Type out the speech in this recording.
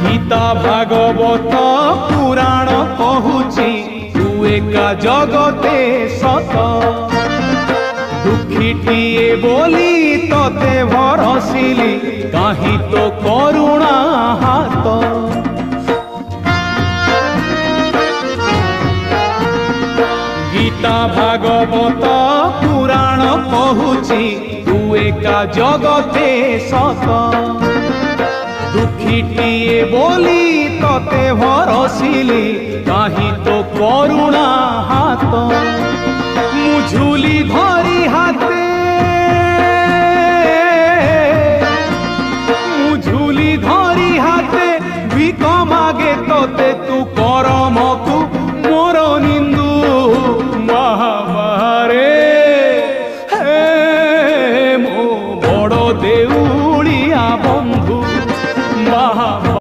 गीता भागवत पुराण कहूची तू एका जगते सत दुखीटिए बोली तते भरसिली कहीं तो करुणा हाथ गीता भागवत पुराण कहूची तू एका जगते सत दुखीटिए बोली तते भरसिली कहीं तो करुणा हाथ मुझुली धरी हाथे मुझुली धरी हाथे भिक मागे तते तू